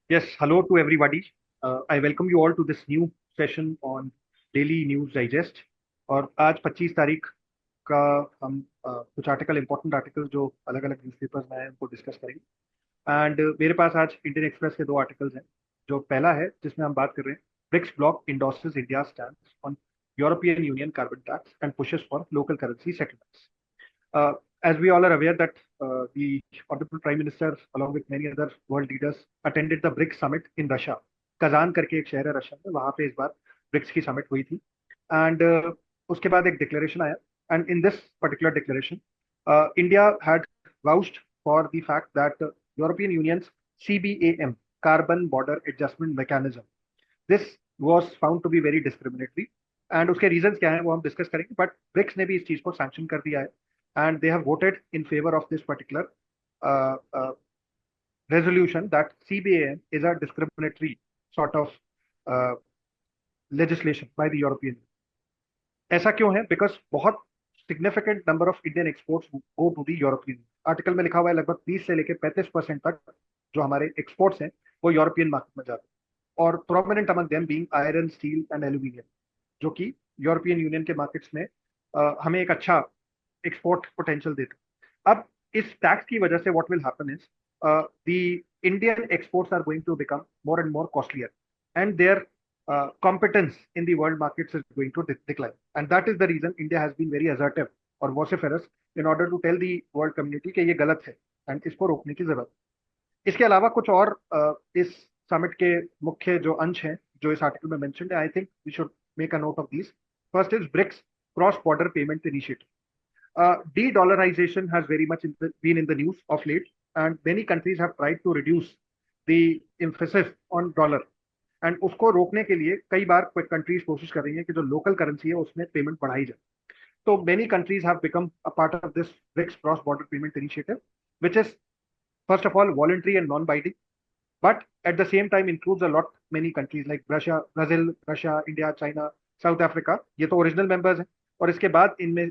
Yes, hello to everybody. I welcome you all to this new session on Daily News Digest. और आज 25 तारीख का हम कुछ आर्टिकल इंपॉर्टेंट आर्टिकल जो अलग अलग न्यूज़पेपर्स में हैं उनको डिस्कस करेंगे। एंड मेरे पास आज इंडियन एक्सप्रेस के दो आर्टिकल्स हैं। जो पहला है जिसमें हम बात कर रहे हैं, BRICS bloc endorses India stand on European Union carbon tax and pushes for local currency settlements. As we all are aware that the Honorable Prime Minister, along with many other world leaders, attended the BRICS summit in Russia. Kazan करके एक शहर है Russia में, वहां पे इस बार BRICS की summit हुई थी। एंड उसके बाद एक डिक्लेरेशन आया, and in this particular declaration India had vouched for the fact that European Union's CBAM, carbon border adjustment mechanism, this was found to be very discriminatory. And उसके reasons क्या हैं वो हम डिस्कस करेंगे, बट ब्रिक्स ने भी इस चीज को सैंक्शन कर दिया है, and they have voted in favor of this particular uh, uh, resolution that CBAM is a discriminatory sort of uh, legislation by the European Union. ऐसा क्यों है? बिकॉज बहुत significant number of Indian exports go to the European. Article में लिखा हुआ है लगभग 30 से लेकर 35% तक जो हमारे एक्सपोर्ट्स हैं वो यूरोपियन मार्केट में जाते हैं, और prominent among them being iron, steel and aluminium, जो कि यूरोपियन यूनियन के मार्केट्स में हमें एक अच्छा एक्सपोर्ट पोटेंशियल देता है। अब इस टैक्स की वजह से what will happen is the Indian exports are going to become more and more costlier, and their competence in the world markets is going to decline. And that is the reason India has been very assertive और vociferous in order to tell the world community कि ये गलत है and इसको रोकने की जरूरत है। इसके अलावा कुछ और इस समिट के मुख्य जो अंश हैं जो इस आर्टिकल में मेंशन्ड है, I think we should make a note of these. First is BRICS cross border payment initiative. De-dollarization has very much been in the news of late, and many countries have tried to reduce the emphasis on dollar. And उसको रोकने के लिए कई बार countries कोशिश कर रही हैं कि जो लोकल करेंसी है उसमें पेमेंट बढ़ाई जाए। तो many countries have become a part of this BRICS cross border payment initiative, which is first of all voluntary and non binding, but at the same time includes a lot many countries like Russia, Brazil, Russia, India, China, South Africa। ये तो original members हैं, और इसके बाद इनमें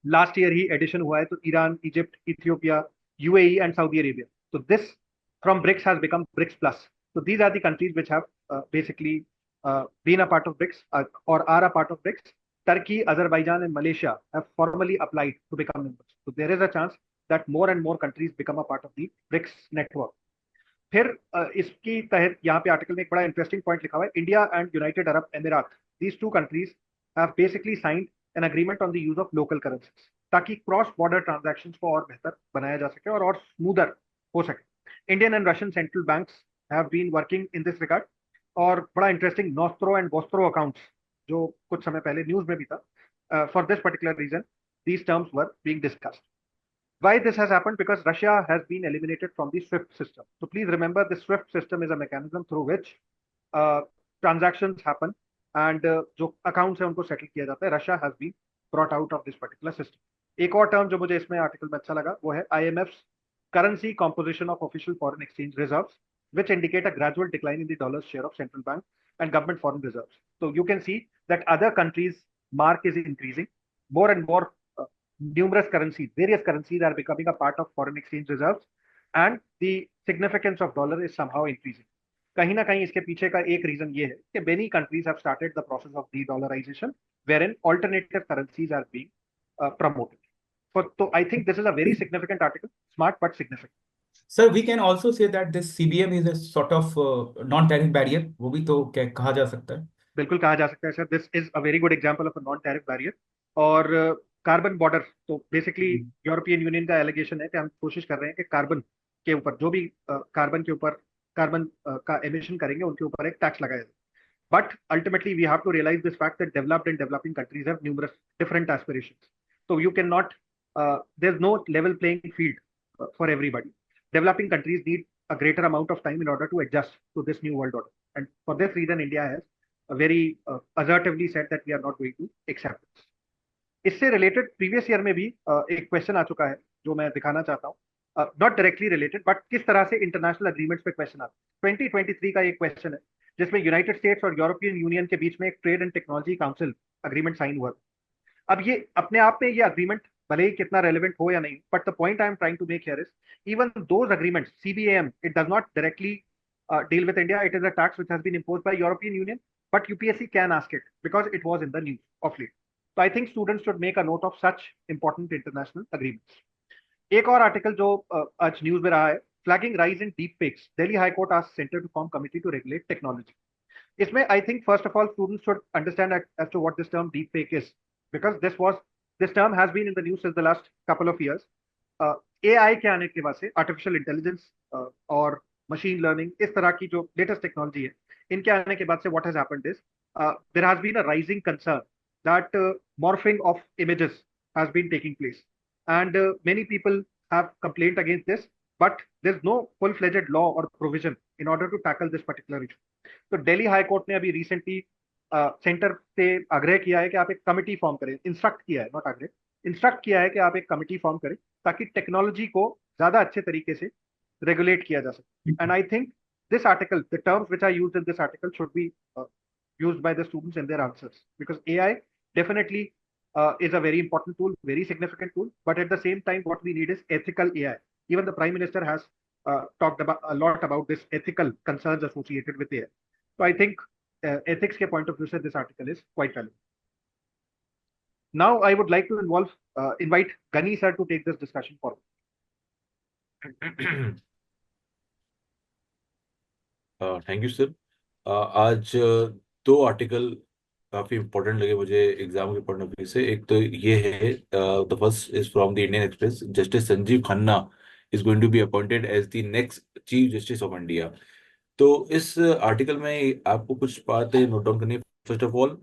last year ही addition हुआ है, तो Iran, Egypt, Ethiopia, UAE and Saudi Arabia. तो this from BRICS has become BRICS plus. So these are the countries which have basically been a part of BRICS or are a part of BRICS. Turkey, Azerbaijan, and Malaysia have formally applied to become members. So there is a chance that more and more countries become a part of the BRICS network. फिर इसकी तहत यहाँ पे article में एक बड़ा interesting point लिखा हुआ है, India and United Arab एमिरात, these two countries have basically signed an agreement on the use of local currencies, ताकि क्रॉस बॉर्डर ट्रांजैक्शंस को और बेहतर बनाया जा सके और स्मूदर हो सके। Indian and Russian central banks have been working in this regard. और बड़ा interesting nostro and vostro accounts, जो कुछ समय पहले न्यूज में भी था, for this particular reason these terms were being discussed. Why this has happened? Because Russia has been eliminated from the SWIFT system. So please remember, the SWIFT system is a mechanism through which uh, transactions happen, and जो accounts है उनको settle किया जाता है। Russia has been brought out of this particular system. एक और term जो मुझे इसमें आर्टिकल में अच्छा लगा वो है IMF's currency composition of official foreign exchange reserves, which indicate a gradual decline in the dollar's share of central bank and government foreign reserves. So you can see that other countries' mark is increasing. More and more numerous currencies, various currencies are becoming a part of foreign exchange reserves, and the significance of dollar is somehow increasing. कहीं ना कहीं इसके पीछे का एक reason ये है कि many countries have started the process of de-dollarization, wherein alternative currencies are being promoted. So I think this is a very significant article, smart but significant. Sir we can also say that this CBM is a sort of non tariff barrier, वो भी तो क्या कहा जा सकता है। बिल्कुल कहा जा सकता है sir, this is a very good example of a non tariff barrier. और कार्बन बॉर्डर, तो बेसिकली यूरोपियन यूनियन का एलिगेशन है कि हम कोशिश कर रहे हैं कि कार्बन के ऊपर जो भी कार्बन के ऊपर कार्बन का एमिशन करेंगे उनके ऊपर एक टैक्स लगाया जाए। But ultimately we have to realise this fact that developed and developing countries have numerous different aspirations. तो you can not, there is no level playing field for everybody. Developing countries need a greater amount of time in order to adjust to this new world order, and for this reason India has very assertively said that we are not going to accept this. इससे related previous year में भी एक question आ चुका है जो मैं दिखाना चाहता हूँ, नॉट डायरेक्टली रिलेटेड बट किस तरह से इंटरनेशनल अग्रीमेंट्स पे क्वेश्चन आता है। 2023 का एक क्वेश्चन है जिसमें यूनाइटेड स्टेट्स और यूरोपियन यूनियन के बीच में एक trade and technology council agreement sign हुआ। अब ये अपने आप में ये अग्रीमेंट भले ही कितना रेलिवेंट हो या नहीं, but the point I am trying to make here is even those agreements CBAM, it does not directly deal with India. It is a tax which has been imposed by European Union, but UPSC can ask it because it was in the news of late. So I think students should make a note of such important international agreements. एक और article जो आज news में रहा है, flagging rise in deep fakes, Delhi high court asked centre to form committee to regulate technology. इसमें I think first of all students should understand as to what this term deep fake is, because this term has been in the news since the last couple of years. AI के आने के बाद से artificial intelligence और machine learning, इस तरह की जो लेटेस्ट टेक्नोलॉजी है, इनके आने के बाद से what has happened is there has been a rising concern that morphing of images has been taking place, and many people have complained against this, but there's no full-fledged law or provision in order to tackle this particular issue. तो Delhi high court ने अभी recently centre से आग्रह किया है कि आप एक कमिटी फॉर्म करें, इंस्ट्रक्ट किया है, नॉट आग्रह, इंस्ट्रक्ट किया है कि आप एक कमिटी फॉर्म करें ताकि टेक्नोलॉजी को ज्यादा अच्छे तरीके से रेगुलेट किया जा सके. And I think this article, the terms which are used in this article should be used by the students in their answers, because AI definitely is a very important tool, very significant tool, but at the same time, what we need is ethical AI. Even the Prime Minister has talked about a lot about this ethical concerns associated with AI. So I think ethics के point of view से this article is quite valuable. Now I would like to invite Gani sir to take this discussion forward. Thank you sir. आज दो article काफी important लगे मुझे exam के point of view से. एक तो ये है, the first is from the Indian Express. Justice Sanjiv Khanna is going to be appointed as the next chief justice of India. तो इस आर्टिकल में आपको कुछ बातें नोट डाउन करनी है. फर्स्ट ऑफ ऑल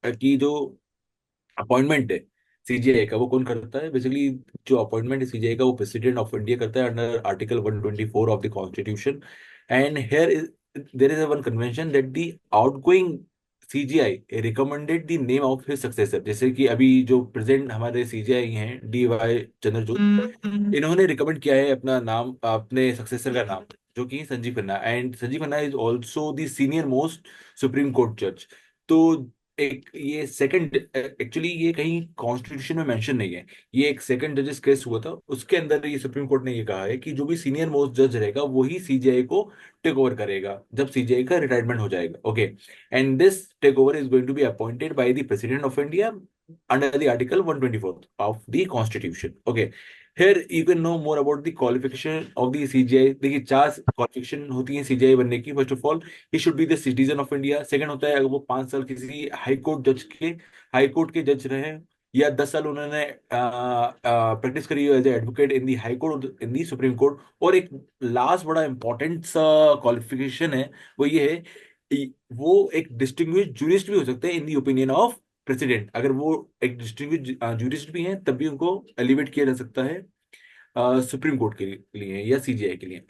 कि जो अपॉइंटमेंट है सीजीआई का, वो कौन करता है? बेसिकली जो अपॉइंटमेंट है सीजीआई का, वो प्रेसिडेंट ऑफ इंडिया करता है under article 124 of the constitution. And here is there is a one convention that the outgoing CJI recommended the name of his successor. जैसे कि अभी जो प्रेजेंट हमारे सीजीआई हैं डीवाई चंद्रचूड़, इन्होंने रिकमेंड किया है अपना नाम, अपने सक्सेसर का नाम, जो कि Sanjeev Khanna. And Sanjeev Khanna is also the senior most supreme court जज. तो एक ये सेकंड, एक्चुअली ये कहीं कॉन्स्टिट्यूशन में मेंशन नहीं है, ये एक सेकंड जजेस केस हुआ था, उसके अंदर ये सुप्रीम कोर्ट ने ये कहा है कि जो भी सीनियर मोस्ट जज रहेगा वही सीजीआई को टेक ओवर करेगा जब सीजीआई का रिटायरमेंट हो जाएगा. Okay. And this take over is going to be appointed by the president of India under the article 124 of the constitution. Okay. Here you can know more about the qualification of the CGI. देखिए 4 qualification होती हैं CGI बनने की. First of all, he should be the citizen of India. Second होता है अगर वो 5 साल किसी हाई कोर्ट के जज रहे हैं, या 10 साल उन्होंने प्रैक्टिस करी as advocate in the high court, in the supreme court. और एक लास्ट बड़ा इंपॉर्टेंट सा क्वालिफिकेशन है, वो ये है वो एक डिस्टिंग्विश्ड जूरिस्ट भी हो सकते हैं इन दी ओपिनियन ऑफ प्रेसिडेंट. अगर वो एक डिस्ट्रिक्ट जूरिस्ट भी हैं तब भी उनको एलिवेट किया जा सकता है सुप्रीम कोर्ट के लिए या सीजीआई के लिए.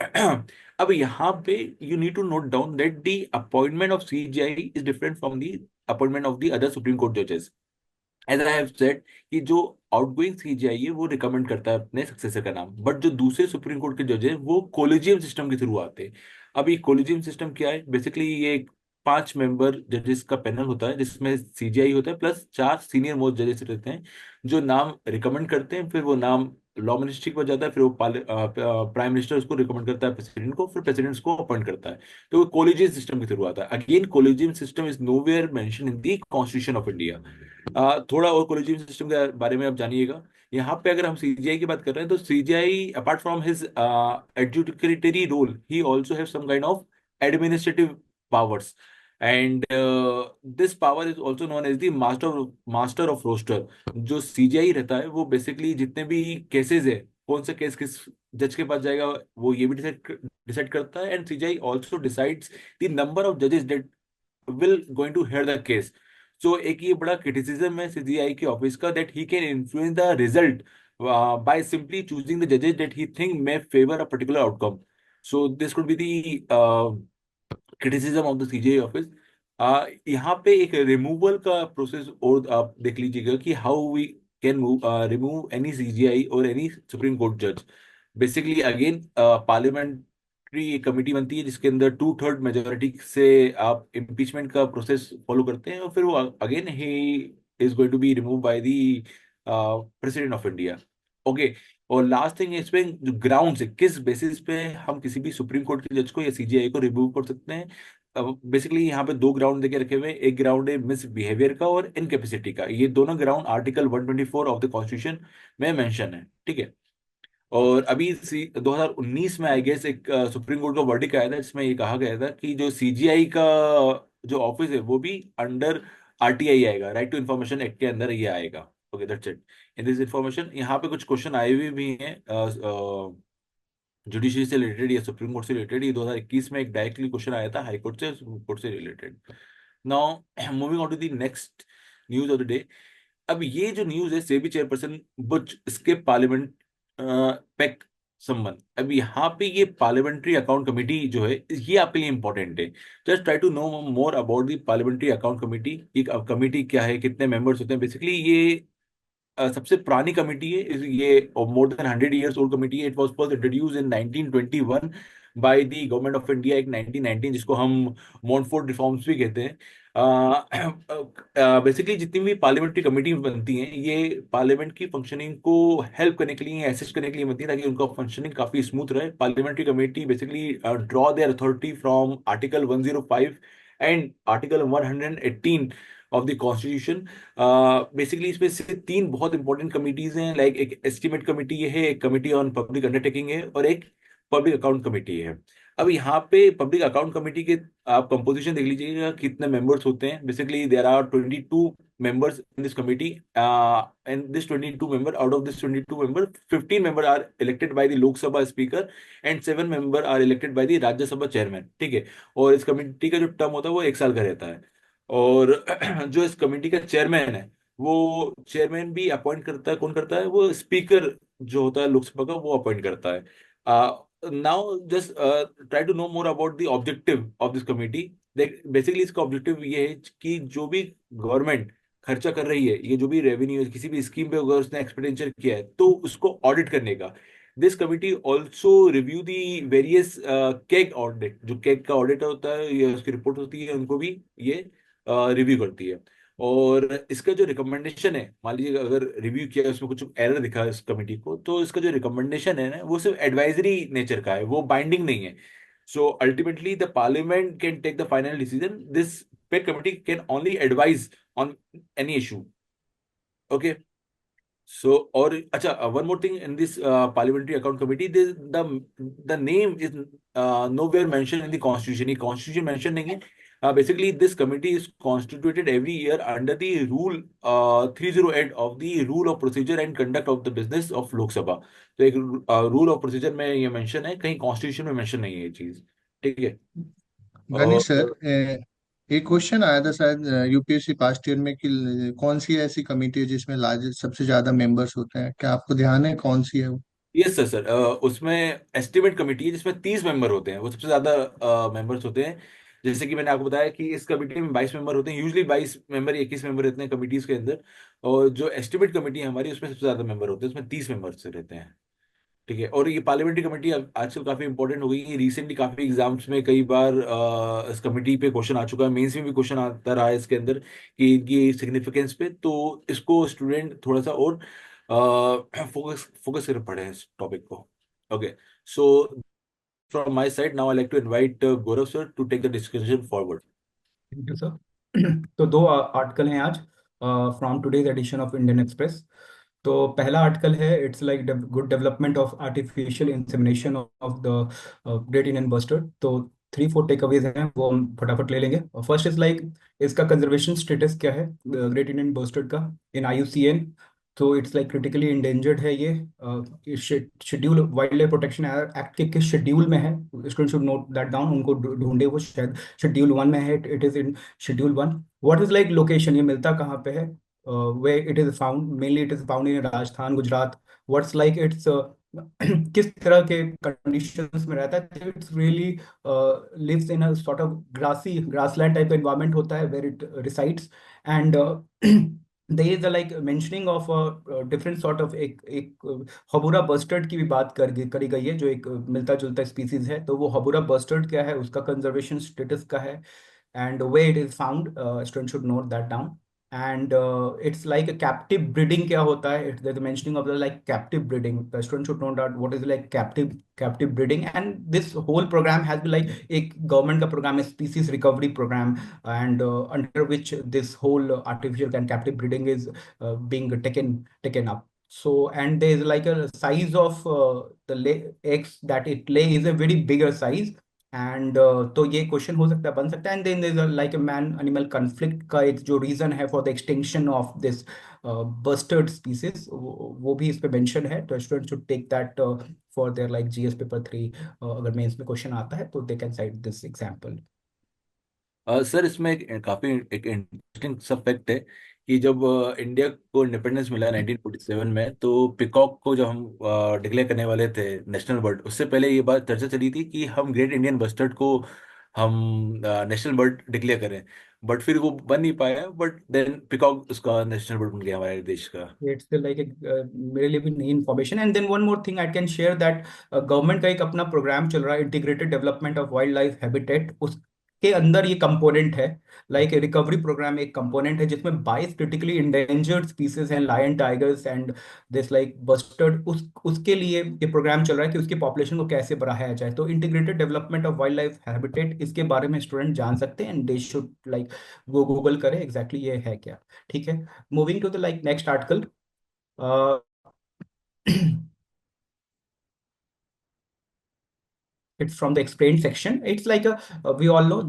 अब यहाँ पे you need to note down that the appointment of CJI is different from the appointment of the other supreme court जजेस. एज आई हैव सेड कि जो आउटगोइंग सीजीआई है वो रिकमेंड करता है अपने सक्सेसर का नाम, बट जो दूसरे सुप्रीम कोर्ट के जज है वो कोलिजियम सिस्टम के थ्रू आते हैं. अब ये कोलिजियम सिस्टम क्या है? बेसिकली ये 5 मेंबर जजेस का पैनल होता है जिसमें सीजीआई होता है प्लस 4 सीनियर मोस्ट जजेस रहते हैं जो नाम रिकमेंड करते हैं. फिर वो नाम लॉ मिनिस्ट्री को जाता है, फिर वो प्राइम मिनिस्टर उसको रिकमेंड करता है प्रेसिडेंट को, फिर प्रेसिडेंट उसको अपॉइंट करता है. तो वो कोलिजियम सिस्टम के थ्रू आता है. Again collegium system is nowhere mention in the constitution of India. थोड़ा और कोलिजियम सिस्टम के बारे में आप जानिएगा. यहाँ पे अगर हम सीजीआई की बात कर रहे हैं तो CJI apart from his adjudicatory role he also have some kind of administrative powers. And this power is also known as the master of roster. जो सीजीआई रहता है वो बेसिकली जितने भी केसेस है, कौन सा केस किस जज के पास जाएगा, वो ये भी डिसाइड करता है. And CJI also decides the number of जजेस that will going to hear the case. So एक ये बड़ा क्रिटिसिज्म है सीजीआई के ऑफिस का, that he can influence the result by simply choosing the जजेस that he think may favour a particular outcome. So this could be the criticism of the CJI office. यहाँ पे एक removal का process और आप देख लीजिएगा कि how we can remove any CJI और एनी सुप्रीम कोर्ट जज. बेसिकली अगेन पार्लियामेंट्री कमेटी बनती है जिसके अंदर 2/3 मेजोरिटी से आप इम्पीचमेंट का प्रोसेस फॉलो करते हैं, और फिर वो अगेन ही is going to be remove by the president of India. Okay. और लास्ट थिंग इसमें जो ग्राउंड है, किस बेसिस पे हम किसी भी सुप्रीम कोर्ट के जज को या सीजीआई को रिमूव कर सकते हैं। अब बेसिकली यहाँ पे दो ग्राउंड देके रखे हुए हैं, एक ग्राउंड है मिस बिहेवियर का और इनकेपेसिटी का। ये दोनों ground article 124 of the constitution में मेंशन है, ठीक है। और अभी 2019 में आई गेस एक सुप्रीम कोर्ट का वर्डिक्ट आया था जिसमें ये कहा गया था कि जो सीजीआई का जो ऑफिस है वो भी अंडर आरटीआई आएगा, राइट टू इंफॉर्मेशन एक्ट के अंदर ये आएगा। Okay, that's it in this information. यहाँ पे कुछ क्वेश्चन आए हुए भी हैं जुडिशरी से रिलेटेड या सुप्रीम कोर्ट से रिलेटेड। ये 2021 में एक डायरेक्टली क्वेश्चन आया था हाई कोर्ट से, सुप्रीम कोर्ट से related. Now moving on to the next news of the day. अब ये जो न्यूज है, सेबी चेयरपर्सन बुच इसके पार्लियामेंट पेक संबंध। अब यहाँ पे ये पार्लियामेंट्री अकाउंट कमेटी जो है ये आपके लिए इंपॉर्टेंट है। Just try to know more about the parliamentary account committee. एक कमेटी क्या है, कितने मेंबर्स होते हैं। बेसिकली ये सबसे पुरानी कमेटी है। ये more than 100 years old committee है। It was first introduce in 1921 by the government of India Act 1919, जिसको हम मॉन्टफोर्ट रिफॉर्म्स भी कहते हैं। बेसिकली जितनी भी पार्लियामेंट्री कमेटी बनती हैं ये पार्लियामेंट की फंक्शनिंग को हेल्प करने के लिए, असिस्ट करने के लिए बनती है, ताकि उनका फंक्शनिंग काफी स्मूथ रहे। Parliamentary committee basically draw there authority from article 105 and article 118 of the constitution. Basically इसमें से तीन बहुत इंपॉर्टेंट कमिटीज हैं, लाइक एक एस्टिमेट कमिटी है, एक कमिटी ऑन पब्लिक अंडरटेकिंग है, और एक पब्लिक अकाउंट कमेटी है। अब यहाँ पे पब्लिक अकाउंट कमेटी के आप कंपोजिशन देख लीजिएगा कितने मेंबर्स होते हैं। Basically there are 22 members in this committee, and this 22 member, out of this 22 member, 15 member are elected by the Lok Sabha speaker and 7 member are elected by the राज्य सभा chairman, ठीक है। और इस कमेटी का जो टर्म होता है वो 1 साल का रहता है। और जो इस कमेटी का चेयरमैन है वो चेयरमैन भी अपॉइंट करता है। कौन करता है? वो स्पीकर जो होता है लोकसभा का, वो अपॉइंट करता है। Now just try to know more about the objective of this committee. देख बेसिकली इसका ऑब्जेक्टिव ये है कि जो भी गवर्नमेंट खर्चा कर रही है, ये जो भी रेवेन्यू किसी भी स्कीम पे अगर उसने एक्सपेंडिचर किया है तो उसको ऑडिट करने का। This committee also review the various keg audit. जो केग का ऑडिट होता है या उसकी रिपोर्ट होती है, उनको भी ये रिव्यू करती है। और इसका जो रिकमेंडेशन है, मान लीजिए अगर रिव्यू किया उसमें कुछ एरर दिखा इस कमेटी को, तो इसका जो रिकमेंडेशन है ना वो सिर्फ एडवाइजरी नेचर का है, वो बाइंडिंग नहीं है। So ultimately the parliament can take the final decision. This PAC committee can only advise on any issue. Okay. So, or acha, one more thing in this parliamentary account committee, the name is nowhere mentioned in the constitution. ये constitution mention नहीं है। Basically, this committee is constituted every year under the rule 308 of the rule of procedure and conduct of the business of Lok Sabha। तो एक rule of procedure में ये mention है, कहीं constitution में mention नहीं है ये चीज, ठीक है। गणेश सर, और एक क्वेश्चन आया था शायद यूपीएससी पास्ट ईयर में कि कौन सी ऐसी कमेटी है जिसमें लार्ज सबसे ज्यादा मेंबर्स होते हैं? क्या आपको ध्यान है कौन सी है वो? यस सर, सर उसमें एस्टिमेट कमेटी है जिसमें 30 मेंबर होते हैं, वो सबसे ज्यादा मेंबर्स होते हैं। जैसे कि मैंने आपको बताया कि इस कमेटी में 22 मेंबर होते हैं, यूजली 22 मेंबर 21 मेंबर रहते हैं कमिटीज के अंदर। और जो एस्टिमेट कमेटी है हमारी, उसमें सबसे ज्यादा मेंबर होते हैं, उसमें 30 मेंबर्स रहते हैं, ठीक है। और ये पार्लियामेंट्री कमेटी आजकल काफी इंपॉर्टेंट हो गई है। रिसेंटली काफी एग्जाम्स में कई बार इस कमेटी पे क्वेश्चन आ चुका है, मेंस में भी क्वेश्चन आता रहा है इसके अंदर कि इनकी सिग्निफिकेंस पे। तो इसको स्टूडेंट थोड़ा सा और फोकस फोकस कर पढ़े इस टॉपिक को। Okay, so from my side now I like to invite Gaurav sir to take the discussion forward. Thank you sir. तो दो आर्टिकल हैं आज from today's edition of Indian Express. तो पहला आर्टिकल है, it's like good development of artificial insemination of the great Indian bustard. तो 3-4 takeaways हैं, वो हम फटाफट ले लेंगे। फर्स्ट इज लाइक इसका कंजर्वेशन स्टेटस क्या है ग्रेट इंडियन बस्टर्ड का इन IUCN। तो इट्स लाइक क्रिटिकली इंडेंजर्ड है ये। Schedule wild life protection act के किस शेड्यूल में है, student should note that down. उनको ढूंढे, वो शायद शेड्यूल 1 में है। It is in schedule 1। What is like location, ये मिलता कहाँ पे है? where it is found, mainly it is found in Rajasthan, Gujarat. What's like its किस तरह के कंडीशंस में रहता है? It's really lives in a sort of grassland type का एनवायरनमेंट होता है where it resides. And there is a like mentioning of a different sort of एक हबूरा बस्टर्ड की भी बात करी गई है, जो एक मिलता जुलता स्पीसीज है। तो वो हबूरा बस्टर्ड क्या है, उसका कंजर्वेशन स्टेटस का है, and way it is found, student should note that down. and it's like a captive breeding. क्या होता है? It's the mentioning of the like captive breeding. The student should know that what is like captive breeding, and this whole program has been like एक government का program है, species recovery program, and under which this whole artificial and captive breeding is being taken up. So and there is like a size of eggs that it lay is a very bigger size, and तो ये question हो सकता है, बन सकता है। And then there is like a man animal conflict का एक जो रीजन है for the extinction of this bustard species, वो भी इस पे मेंशन है। तो student should take that for their like GS paper 3। अगर मेंस में क्वेश्चन आता है तो they can cite this example. Sir इसमें काफी एक इंटरेस्टिंग सा फैक्ट है कि जब इंडिया को इंडिपेंडेंस मिला 1947 में, तो पिकॉक को जब हम डिक्लेयर करने वाले थे नेशनल बर्ड, उससे पहले ये बात चर्चा चली थी कि हम ग्रेट इंडियन बस्टर्ड को हम नेशनल बर्ड डिक्लेयर करें, बट फिर वो बन नहीं पाया। बट देन पिकॉक उसका नेशनल बर्ड बन गया हमारे देश का। इट्स लाइक मेरे लिए भी नई information. And then one more thing I can share that government का एक अपना प्रोग्राम चल रहा है, integrated development of wildlife habitat. उसके अंदर ये कंपोनेंट है, लाइक रिकवरी प्रोग्राम एक कंपोनेंट है जिसमें 22 क्रिटिकली इंडेंजर्ड स्पीसीज हैं, lion, tigers and this like bustard. उसके लिए ये प्रोग्राम चल रहा है कि उसकी पॉपुलेशन को कैसे बढ़ाया जाए। तो integrated development of wildlife habitat, इसके बारे में स्टूडेंट जान सकते हैं, एंड दे शुड लाइक वो गूगल करें एग्जैक्टली ये है क्या। ठीक है, moving to the like next article. uh, it's from the explained section. It's like we all know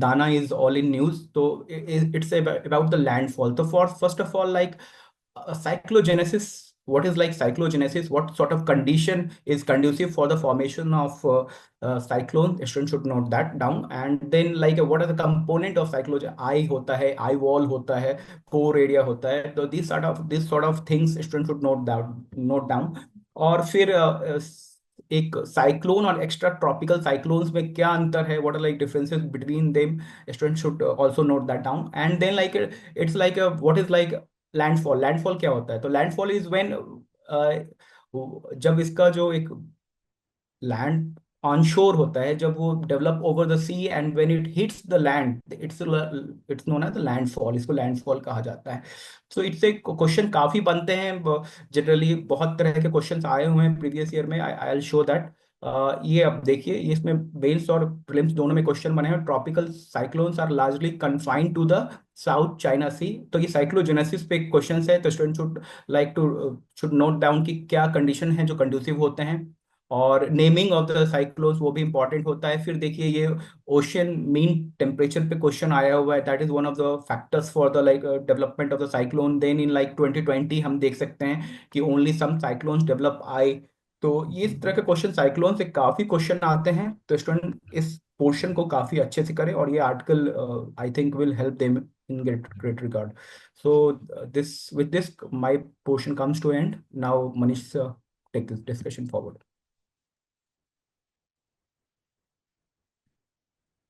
Dana is all in news. So it's about the landfall. So for first of all, like cyclogenesis. What is like cyclogenesis? What sort of condition is conducive for the formation of cyclone? Students should note that down. And then like what are the component of cyclone? Eye होता है, eye wall होता है, core area होता है. So these sort of things students should note down. और फिर एक cyclone और एक्स्ट्रा ट्रॉपिकल साइक्लोन्स में क्या अंतर है, what are like differences between them, student should also note that down. And then like it's like what is like landfall. Landfall क्या होता है? तो लैंडफॉल इज व्हेन जब इसका जो एक लैंड ऑनशोर होता है, जब वो develop over the sea and when it hits the land, it's known as the landfall. इसको लैंडफॉल कहा जाता है। सो इट्स एक क्वेश्चन काफी बनते हैं जनरली, बहुत तरह के क्वेश्चंस आए हुए हैं प्रीवियस ईयर में। I will show that. ये अब देखिए, ये इसमें मेंस और प्रीलिम्स दोनों में क्वेश्चन बने हैं। Tropical cyclones are largely confined to the South China Sea. तो ये साइक्लोजेनेसिस पे क्वेश्चन है, तो स्टूडेंट शुड नोट डाउन कि क्या कंडीशन है जो कंड्यूसिव होते हैं, और नेमिंग ऑफ द साइक्लोन्स वो भी इंपॉर्टेंट होता है। फिर देखिए ये ओशियन मीन टेम्परेचर पे क्वेश्चन आया हुआ है, that is one of the factors for the like development of the cyclone. Then in like 2020 हम देख सकते हैं कि ओनली सम साइक्लोन्स डेवलप आए। तो ये इस तरह के क्वेश्चन साइक्लोन से काफी क्वेश्चन आते हैं, तो स्टूडेंट इस पोर्शन को काफी अच्छे से करें, और ये article I think will help them in great regard. So with this my portion comes to end. Now Manish take this discussion forward.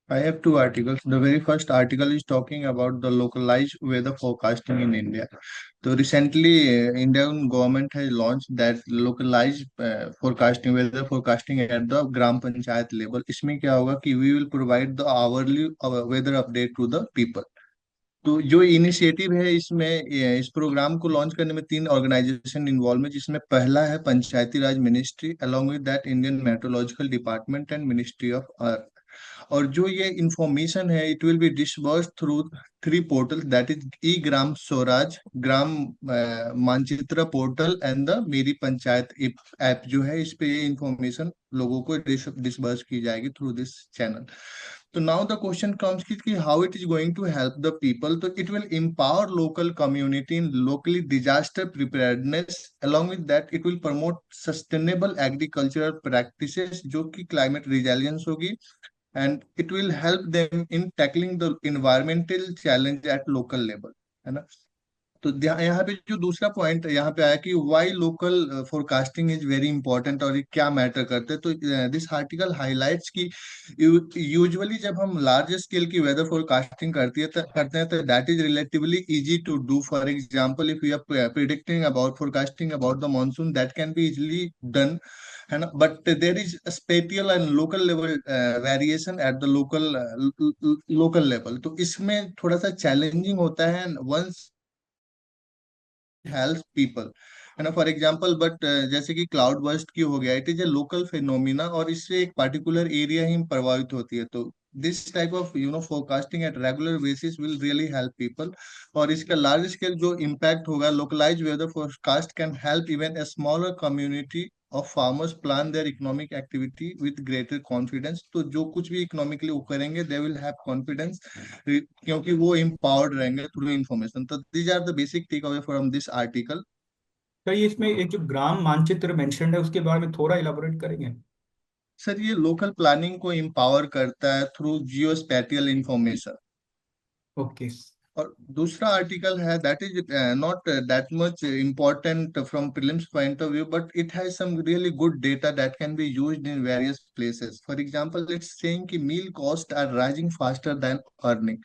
I have two articles. The very first article is talking about the localized weather forecasting in India. So recently, Indian government has launched that localized forecasting, weather forecasting at the gram panchayat level. इसमें क्या होगा कि we will provide the hourly weather update to the people. तो जो initiative है इसमें, इस programme को लॉन्च करने में 3 ऑर्गेनाइजेशन इन्वॉल्व है, जिसमें पहला है Panchayati Raj ministry, along with that Indian meteorological department and ministry of earth. और जो ये इंफॉर्मेशन है, it will be disbursed through 3 portal, that is e Gram Swaraj, Gram Manchitra portal and the मेरी पंचायत ऐप जो है, इस पे ये इंफॉर्मेशन लोगों को डिस्बर्स की जाएगी थ्रू दिस चैनल। तो नाउ द क्वेश्चन कम्स कि how it is going to help the people. तो it will empower local community in locally disaster preparedness, along with that it will promote sustainable agricultural practices जो कि climate resilience होगी, and it will help them in tackling the environmental challenge at local level, है ना। तो यहाँ पे जो दूसरा पॉइंट यहाँ पे आया कि why local forecasting is very important और ये क्या मैटर करते हैं। तो दिस आर्टिकल हाईलाइट्स कि यूजुअली जब हम लार्ज स्केल की वेदर फोरकास्टिंग करते हैं तो that is relatively easy to do. For example, if you are predicting about forecasting about the monsoon, that can be easily done, है ना। But there is spatial and local level variation at the local level. तो इसमें थोड़ा सा challenging होता है। Once help people, है ना, फॉर एग्जाम्पल। बट जैसे कि क्लाउड बर्स्ट की हो गया, it is a local phenomena और इससे एक पर्टिकुलर एरिया ही प्रभावित होती है। तो this type of forecasting at regular basis will really help people. और इसका लार्ज स्केल जो इम्पैक्ट होगा, localize weather forecast can help even a smaller community of farmers plan their economic activity with greater confidence. तो जो कुछ भी economically वो करेंगे, दे विल हैव कॉन्फिडेंस, क्योंकि वो empowered रहेंगे थ्रू इंफॉर्मेशन। तो these are the basic takeaway from this article. तो ये इसमें एक जो ग्राम मानचित्र मेंशन्ड है उसके बारे में थोड़ा इलाबोरेट करेंगे? सर, ये लोकल प्लानिंग को empower करता है थ्रू जियो स्पैटियल इंफॉर्मेशन। ओके। और दूसरा आर्टिकल है that is not that much important from prelims point of view, but it has some really good data that can be used in various places. For example, it's saying कि meal costs are rising faster than earning.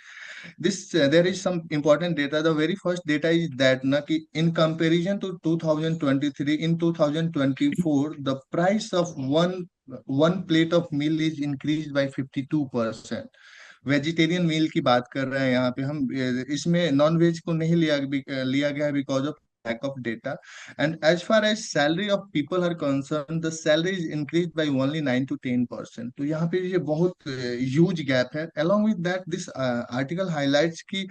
This there is some important data. The very first data is that na ki in comparison to 2023, in 2024 the price of one plate of meal is increased by 52%। Vegetarian मील की बात कर रहे हैं यहाँ पे हम, इसमें non veg को नहीं लिया गया है because of lack of data। And as far as salary of people are concerned, the salary is increased by only 9 to 10%। तो यहाँ पे ये बहुत huge gap है। Along with that, this article highlights कि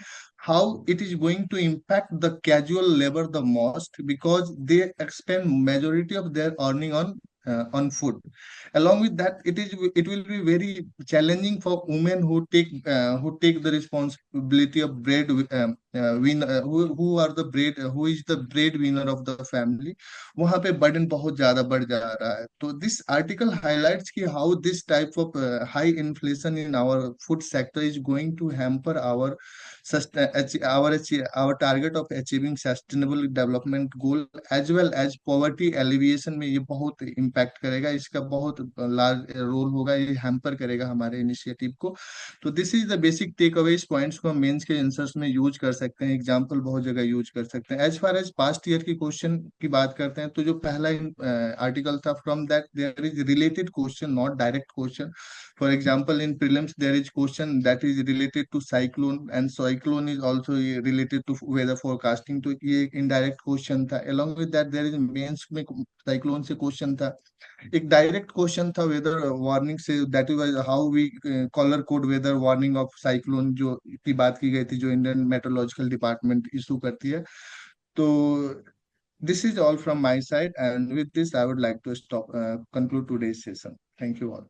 how it is going to impact the casual labor the most, because they expend majority of their earning on food। Along with that, it will be very challenging for women who take the responsibility of who are the who is the breadwinner of the family। वहां पे burden बहुत ज्यादा बढ़ जा रहा है। तो this article highlights कि how this type of high inflation in our food sector is going to hamper our target of achieving sustainable development goal, as well as poverty alleviation में ये बहुत इम्पैक्ट करेगा। इसका बहुत लार्ज रोल होगा, ये hamper करेगा हमारे इनिशिएटिव को। तो this is the basic takeaway. इस पॉइंट्स को हम मेंस के आंसर्स में यूज कर सकते हैं, एग्जांपल बहुत जगह यूज कर सकते हैं। As far as past year की क्वेश्चन की बात करते हैं, तो जो पहला आर्टिकल था, from that there is related question, not direct question. For example, in prelims, there is question that is related to cyclone, and cyclone is also related to weather forecasting. तो ये एक indirect question था। Along with that, there is mains में cyclone से question था। एक direct question था weather warning से, that was how we colour code weather warning of cyclone, जो की बात की गई थी, जो इंडियन मेट्रोलॉजिकल डिपार्टमेंट इशू करती है। तो this is all from my side, and with this I would like to stop conclude today's session. Thank you all.